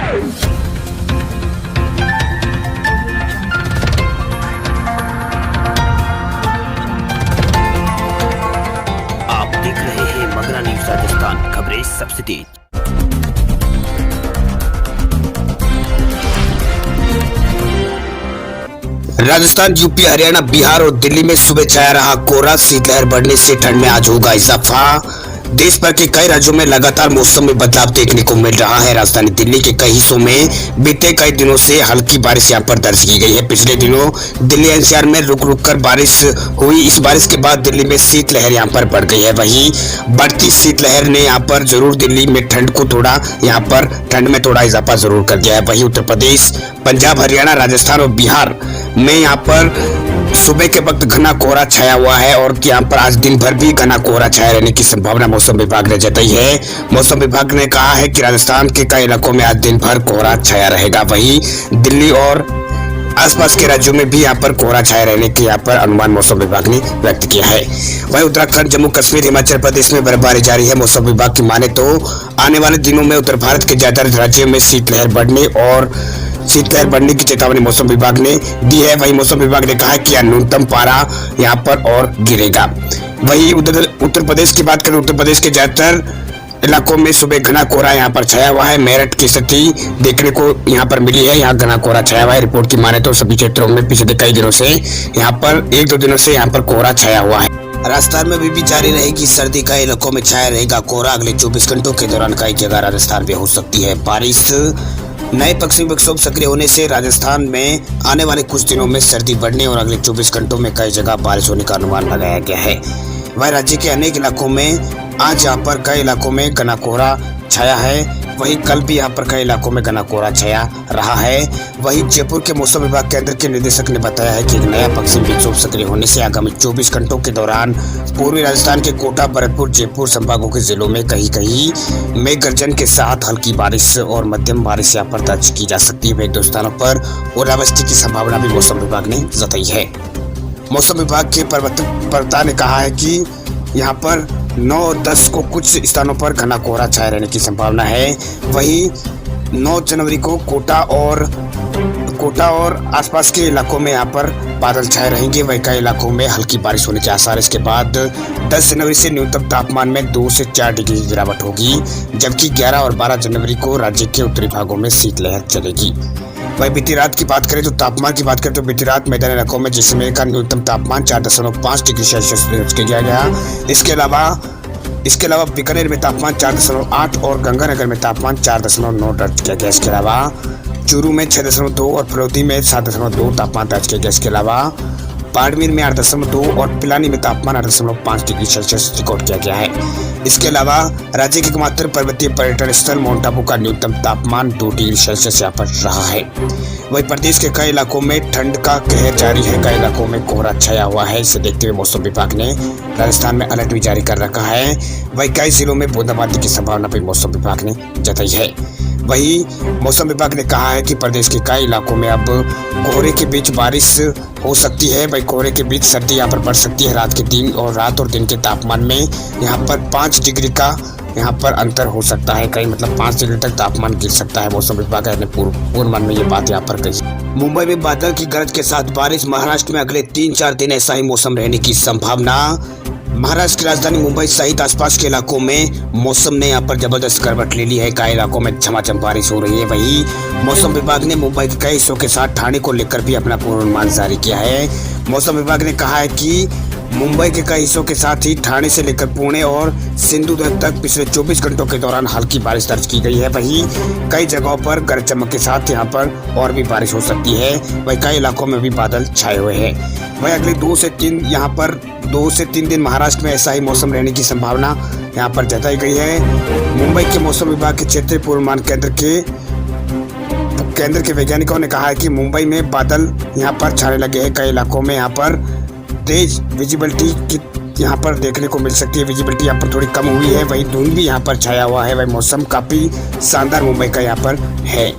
आप देख रहे हैं मगरा न्यूज राजस्थान, खबरें सबसे तेज। राजस्थान, यूपी, हरियाणा, बिहार और दिल्ली में सुबह छाया रहा कोहरा। शीतलहर बढ़ने से ठंड में आज होगा इजाफा। देश भर के कई राज्यों में लगातार मौसम में बदलाव देखने को मिल रहा है। राजधानी दिल्ली के कई हिस्सों में बीते कई दिनों से हल्की बारिश यहां पर दर्ज की गई है। पिछले दिनों दिल्ली एनसीआर में रुक रुक कर बारिश हुई। इस बारिश के बाद दिल्ली में शीतलहर यहां पर बढ़ गई है। वहीं बढ़ती शीतलहर ने यहां पर जरूर दिल्ली में ठंड को थोड़ा यहां पर ठंड में थोड़ा इजाफा जरूर कर दिया है। वहीं उत्तर प्रदेश, पंजाब, हरियाणा, राजस्थान और बिहार में यहाँ पर सुबह के वक्त घना कोहरा छाया हुआ है और यहाँ पर आज दिन भर भी घना कोहरा छाया रहने की संभावना मौसम विभाग ने जताई है। मौसम विभाग ने कहा है कि राजस्थान के कई इलाकों में आज दिन भर कोहरा छाया रहेगा। वहीं दिल्ली और आसपास के राज्यों में भी यहाँ पर कोहरा छाया रहने की यहाँ पर अनुमान मौसम विभाग ने व्यक्त किया है। वहीं उत्तराखंड, जम्मू कश्मीर, हिमाचल प्रदेश में बर्फबारी जारी है। मौसम विभाग की माने तो आने वाले दिनों में उत्तर भारत के ज्यादातर राज्यों में शीतलहर बढ़ने की चेतावनी मौसम विभाग ने दी है। वहीं मौसम विभाग ने कहा है कि न्यूनतम पारा यहाँ पर और गिरेगा। वहीं उत्तर प्रदेश की बात करें, उत्तर प्रदेश के ज्यादातर इलाकों में सुबह घना कोहरा यहाँ पर छाया हुआ है। मेरठ की स्थिति देखने को यहाँ पर मिली है, यहाँ घना कोहरा छाया हुआ है। रिपोर्ट की माने तो सभी क्षेत्रों में पिछले कई दिनों से यहाँ पर 1-2 दिनों से यहाँ पर कोहरा छाया हुआ है। राजस्थान में भी जारी रहेगी सर्दी। कई इलाकों में छाया रहेगा कोहरा। अगले 24 घंटों के दौरान कई जगह राजस्थान में हो सकती है बारिश। नए पश्चिमी विक्षोभ सक्रिय होने से राजस्थान में आने वाले कुछ दिनों में सर्दी बढ़ने और अगले 24 घंटों में कई जगह बारिश होने का अनुमान लगाया गया है। वहीं राज्य के अनेक इलाकों में आज यहाँ पर कई इलाकों में घना कोहरा छाया है। वहीं कल भी यहाँ पर कई इलाकों में घना कोहरा छाया रहा है। वहीं जयपुर के मौसम विभाग केंद्र के निदेशक ने बताया है कि एक नया पश्चिमी विक्षोभ सक्रिय होने से आगामी 24 घंटों के दौरान पूर्वी राजस्थान के कोटा, भरतपुर, जयपुर संभागों के जिलों में कहीं कहीं मेघ गर्जन के साथ हल्की बारिश और मध्यम बारिश यहाँ पर दर्ज की जा सकती है। एक दो स्थानों पर ओलावृष्टि की संभावना भी मौसम विभाग ने जताई है। मौसम विभाग के प्रवक्ता ने कहा है कि यहाँ पर 9 और 10 को कुछ स्थानों पर घना कोहरा छाया रहने की संभावना है। वहीं 9 जनवरी को कोटा और आसपास के इलाकों में यहाँ पर बादल छाए रहेंगे। वहीं कई इलाकों में हल्की बारिश होने के आसार। इसके बाद 10 जनवरी से न्यूनतम तापमान में 2 से 4 डिग्री की गिरावट होगी, जबकि 11 और 12 जनवरी को राज्य के उत्तरी भागों में शीतलहर चलेगी। वहीं बीती रात की बात करें तो तापमान की बात करें तो बीती रात मैदानी इलाकों में जैसलमेर का न्यूनतम तापमान 4.5 डिग्री सेल्सियस दर्ज किया गया। इसके अलावा बीकानेर में तापमान 4.8 और गंगानगर में तापमान 4.9 दर्ज किया गया। इसके अलावा चूरू में 6.2 और फलोदी में 7.2 तापमान दर्ज किया गया। इसके अलावा बाड़मेर में 8.2 और पिलानी में तापमान 8.5 डिग्री सेल्सियस रिकॉर्ड किया गया है। इसके अलावा राज्य के एकमात्र पर्वतीय पर्यटन स्थल माउंट आबू का न्यूनतम तापमान 2 डिग्री सेल्सियस यहाँ पर रहा है। वहीं प्रदेश के कई इलाकों में ठंड का कहर जारी है। कई इलाकों में कोहरा छाया हुआ है। इसे देखते हुए मौसम विभाग ने राजस्थान में अलर्ट भी जारी कर रखा है। वहीं कई जिलों में बूंदाबांदी की संभावना भी मौसम विभाग ने जताई है। वहीं मौसम विभाग ने कहा है कि प्रदेश के कई इलाकों में अब कोहरे के बीच बारिश हो सकती है। वहीं कोहरे के बीच सर्दी यहाँ पर बढ़ सकती है। रात और दिन के तापमान में यहाँ पर 5 डिग्री का यहाँ पर अंतर हो सकता है। कहीं 5 डिग्री तक तापमान गिर सकता है। मौसम विभाग ने पूर्वानुमान में ये बात यहाँ पर कही। मुंबई में बादल की गरज के साथ बारिश। महाराष्ट्र में अगले 3-4 दिन ऐसा ही मौसम रहने की संभावना। महाराष्ट्र की राजधानी मुंबई सहित आसपास के इलाकों में मौसम ने यहाँ पर जबरदस्त करवट ले ली है। कई इलाकों में झमाझम बारिश हो रही है। वहीं मौसम विभाग ने मुंबई के कई हिस्सों के साथ ठाणे को लेकर भी अपना पूर्वानुमान जारी किया है। मौसम विभाग ने कहा है कि मुंबई के कई हिस्सों के साथ ही ठाणे से लेकर पुणे और सिंधुदुर्ग तक पिछले 24 घंटों के दौरान हल्की बारिश दर्ज की गई है। वहीं कई जगहों पर गरज चमक के साथ यहाँ पर और भी बारिश हो सकती है। वहीं कई इलाकों में भी बादल छाए हुए हैं। वहीं अगले 2 से 3 दिन महाराष्ट्र में ऐसा ही मौसम रहने की संभावना यहाँ पर जताई गई है। मुंबई के मौसम विभाग के क्षेत्रीय पूर्वानुमान केंद्र के वैज्ञानिकों ने कहा है कि मुंबई में बादल यहाँ पर छाने लगे हैं। कई इलाकों में यहाँ पर तेज विजिबिलिटी की यहाँ पर देखने को मिल सकती है। विजिबिलिटी यहाँ पर थोड़ी कम हुई है। वहीं धुंध भी यहाँ पर छाया हुआ है। वही मौसम काफ़ी शानदार मुंबई का यहाँ पर है।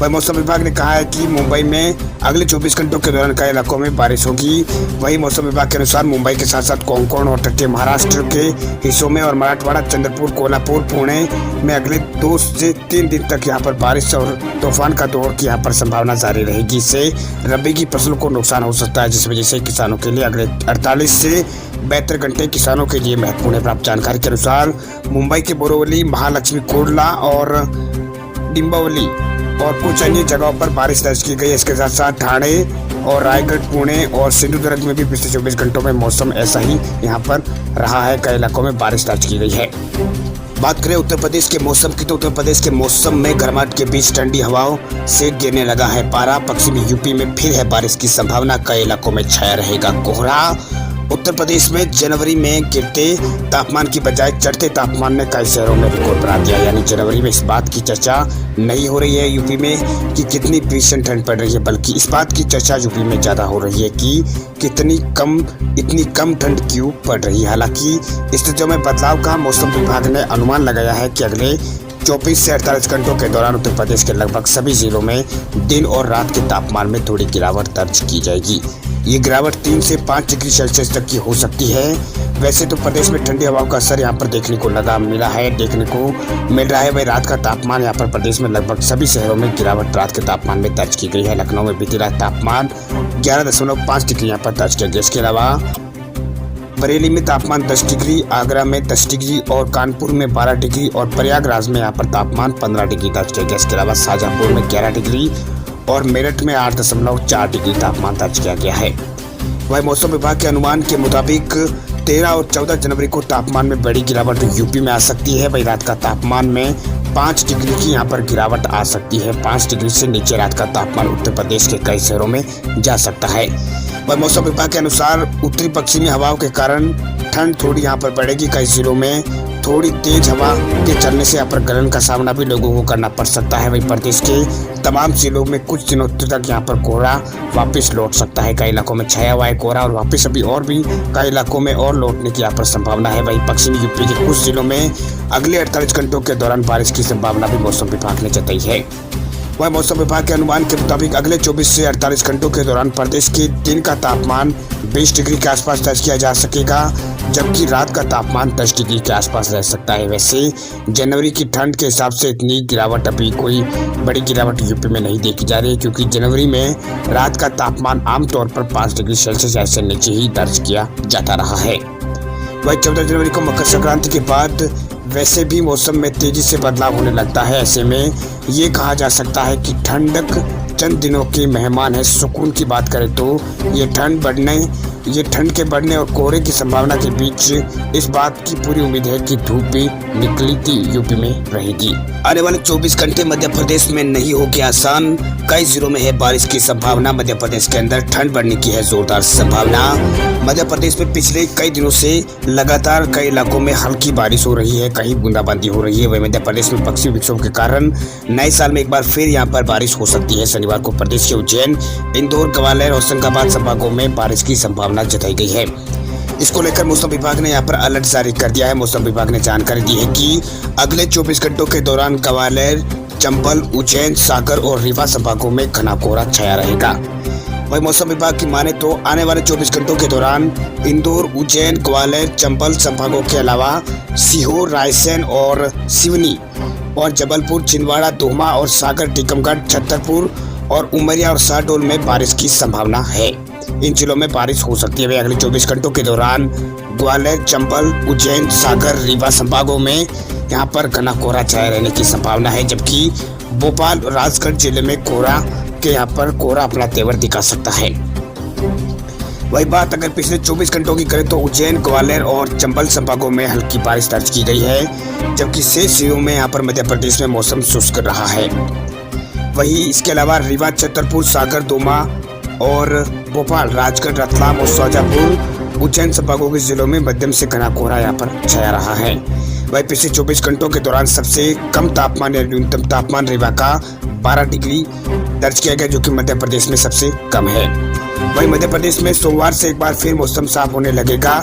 वही मौसम विभाग ने कहा है कि मुंबई में अगले 24 घंटों के दौरान कई इलाकों में बारिश होगी। वही मौसम विभाग के अनुसार मुंबई के साथ साथ कोंकण और तटीय महाराष्ट्र के हिस्सों में और मराठवाड़ा, चंद्रपुर, कोल्हापुर, पुणे में अगले 2 से 3 दिन तक यहाँ पर बारिश और तूफान का दौर की यहाँ पर संभावना जारी रहेगी। इससे रबी की फसल को नुकसान हो सकता है, जिस वजह से किसानों के लिए अगले 48 से 72 घंटे किसानों के लिए महत्वपूर्ण है। प्राप्त जानकारी के अनुसार मुंबई के बोरीवली, महालक्ष्मी, कोडला और डिंबावली और कुछ अन्य जगहों पर बारिश दर्ज की गई। इसके साथ साथ ठाणे और रायगढ़, पुणे और सिंधुदुर्ग में भी पिछले 24 घंटों में मौसम ऐसा ही यहाँ पर रहा है। कई इलाकों में बारिश दर्ज की गई है। बात करें उत्तर प्रदेश के मौसम की, तो उत्तर प्रदेश के मौसम में गर्माहट के बीच ठंडी हवाओं से गिरने लगा है पारा। पश्चिमी यूपी में फिर है बारिश की संभावना। कई इलाकों में छाया रहेगा कोहरा। उत्तर प्रदेश में जनवरी में गिरते तापमान की बजाय चढ़ते तापमान ने कई शहरों में रिकॉर्ड बना दिया। यानी जनवरी में इस बात की चर्चा नहीं हो रही है यूपी में कि कितनी भीषण ठंड पड़ रही है, बल्कि इस बात की चर्चा यूपी में ज्यादा हो रही है कि इतनी कम ठंड क्यों पड़ रही है। हालांकि स्थितियों में बदलाव का मौसम विभाग ने अनुमान लगाया है कि अगले 24 से 48 घंटों के दौरान उत्तर प्रदेश के लगभग सभी जिलों में दिन और रात के तापमान में थोड़ी गिरावट दर्ज की जाएगी। ये गिरावट 3 से 5 डिग्री सेल्सियस तक की हो सकती है। वैसे तो प्रदेश में ठंडी हवाओं का असर यहाँ पर देखने को मिल रहा है। वही रात का तापमान यहाँ पर प्रदेश में लगभग सभी शहरों में गिरावट रात के तापमान में दर्ज की गई है। लखनऊ में बीती रात तापमान 11.5 डिग्री यहाँ पर दर्ज किया गया। इसके अलावा बरेली में तापमान 10 डिग्री, आगरा में 10 डिग्री और कानपुर में 12 डिग्री और प्रयागराज में यहाँ पर तापमान 15 डिग्री दर्ज किया गया। इसके अलावा शाहजहांपुर में 11 डिग्री और मेरठ में 8.4 डिग्री तापमान दर्ज किया गया है। वही मौसम विभाग के अनुमान के मुताबिक 13 और 14 जनवरी को तापमान में बड़ी गिरावट यूपी में आ सकती है। वही रात का तापमान में 5 डिग्री की यहाँ पर गिरावट आ सकती है। 5 डिग्री से नीचे रात का तापमान उत्तर प्रदेश के कई शहरों में जा सकता है। वह मौसम विभाग के अनुसार उत्तरी पश्चिमी हवाओं के कारण ठंड थोड़ी यहाँ पर बढ़ेगी। कई जिलों में थोड़ी तेज हवा के चलने से यहाँ पर गलन का सामना भी लोगों को करना पड़ सकता है। वहीं प्रदेश के तमाम जिलों में कुछ दिनों तक यहाँ पर कोहरा वापस लौट सकता है। कई इलाकों में छाया हुआ है कोहरा और वापस अभी और भी कई इलाकों में और लौटने की यहाँ पर संभावना है। वहीं पश्चिमी यूपी के कुछ जिलों में अगले 48 घंटों के दौरान बारिश की संभावना भी मौसम विभाग ने जताई है। वह मौसम विभाग के अनुमान के मुताबिक अगले 24 से 48 घंटों के दौरान प्रदेश के दिन का तापमान 20 डिग्री के आसपास दर्ज किया जा सकेगा, जबकि रात का तापमान 10 डिग्री के आसपास रह सकता है। वैसे जनवरी की ठंड के हिसाब से इतनी गिरावट अभी कोई बड़ी गिरावट यूपी में नहीं देखी जा रही है, क्योंकि जनवरी में रात का तापमान आमतौर पर 5 डिग्री सेल्सियस ऐसे नीचे ही दर्ज किया जाता रहा है। वही 14 जनवरी को मकर संक्रांति के बाद वैसे भी मौसम में तेजी से बदलाव होने लगता है। ऐसे में ये कहा जा सकता है कि ठंडक चंद दिनों की मेहमान है। सुकून की बात करें तो ये ठंड के बढ़ने और कोहरे की संभावना के बीच इस बात की पूरी उम्मीद है कि धूप भी निकलती यूपी में रहेगी। आने वाले 24 घंटे मध्य प्रदेश में नहीं होगी आसान। कई जिलों में है बारिश की संभावना। मध्य प्रदेश के अंदर ठंड बढ़ने की है जोरदार संभावना। मध्य प्रदेश में पिछले कई दिनों से लगातार कई इलाकों में हल्की बारिश हो रही है, कहीं बूंदाबांदी हो रही है। वही मध्य प्रदेश में पश्चिमी विक्षोभ के कारण नए साल में एक बार फिर यहाँ पर बारिश हो सकती है। शनिवार को प्रदेश के उज्जैन, इंदौर, ग्वालियर, होशंगाबाद संभागों में बारिश की संभावना जताई गई है। इसको लेकर मौसम विभाग ने यहाँ पर अलर्ट जारी कर दिया है। मौसम विभाग ने जानकारी दी है कि अगले 24 घंटों के दौरान ग्वालियर, चंबल, उज्जैन, सागर और रीवा संभागों में घना कोहरा छाया रहेगा। वही मौसम विभाग की माने तो आने वाले 24 घंटों के दौरान इंदौर, उज्जैन, ग्वालियर, चंबल संभागों के अलावा सीहोर, रायसेन और सिवनी और जबलपुर, छिंदवाड़ा, दोहमा और सागर, टीकमगढ़, छतरपुर और उमरिया और शहडोल में बारिश की संभावना है। इन जिलों में बारिश हो सकती है। वे अगले 24 घंटों के दौरान ग्वालियर, चंबल, उज्जैन, सागर, रीवा संभागों में यहाँ पर घना कोहरा छाया रहने की संभावना है, जबकि भोपाल और राजगढ़ जिले में कोहरा अपना तेवर दिखा सकता है। वही बात अगर पिछले 24 घंटों की करें तो उज्जैन, ग्वालियर और चंबल संभागों में हल्की बारिश दर्ज की गई है, जबकि शेष जिलों में यहाँ पर मध्य प्रदेश में मौसम शुष्क रहा है। वही इसके अलावा रीवा, छतरपुर, सागर, दोमा और भोपाल, राजगढ़, रतलाम और शाजापुर, उज्जैन संभागों के जिलों में मध्यम से घना कोहरा यहाँ पर छाया रहा है। वही पिछले 24 घंटों के दौरान सबसे कम तापमान या न्यूनतम तापमान रीवा का 12 डिग्री दर्ज किया गया, जो कि मध्य प्रदेश में सबसे कम है। वहीं मध्य प्रदेश में सोमवार से एक बार फिर मौसम साफ होने लगेगा।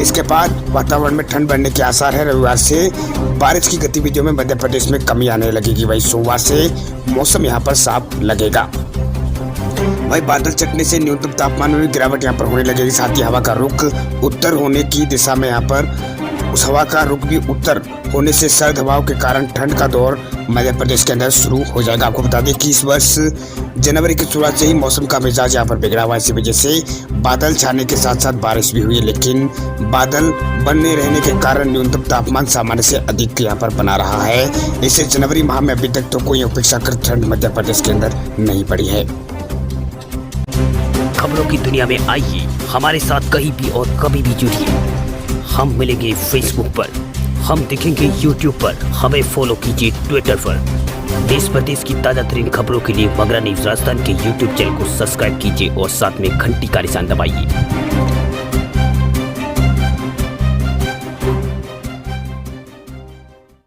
इसके बाद वातावरण में ठंड बढ़ने के आसार है। रविवार से बारिश की गतिविधियों में मध्य प्रदेश में कमी आने लगेगी। वहीं सोमवार से मौसम यहाँ पर साफ लगेगा। वही बादल छटने से न्यूनतम तापमान में गिरावट यहाँ पर होने लगेगी। साथ ही हवा का रुख उत्तर होने की दिशा में यहाँ पर उस हवा का रुख भी उत्तर होने से सर्द हवाओं के कारण ठंड का दौर मध्य प्रदेश के अंदर शुरू हो जाएगा। आपको बता दें कि इस वर्ष जनवरी की शुरुआत से ही मौसम का मिजाज यहाँ पर बिगड़ा हुआ है। इसी वजह से बादल छाने के साथ साथ बारिश भी हुई है, लेकिन बादल बने रहने के कारण न्यूनतम तापमान सामान्य से अधिक यहाँ पर बना रहा है। इससे जनवरी माह में अभी तक तो कोई अपेक्षाकृत ठंड मध्य प्रदेश के अंदर नहीं पड़ी है। खबरों की दुनिया में आइए हमारे साथ कहीं भी और कभी भी जुड़िए। हम मिलेंगे फेसबुक पर, हम दिखेंगे यूट्यूब पर, हमें फॉलो कीजिए ट्विटर पर। देश प्रदेश की ताजा तरीन खबरों के लिए मगरा न्यूज राजस्थान के यूट्यूब चैनल को सब्सक्राइब कीजिए और साथ में घंटी का निशान दबाइए।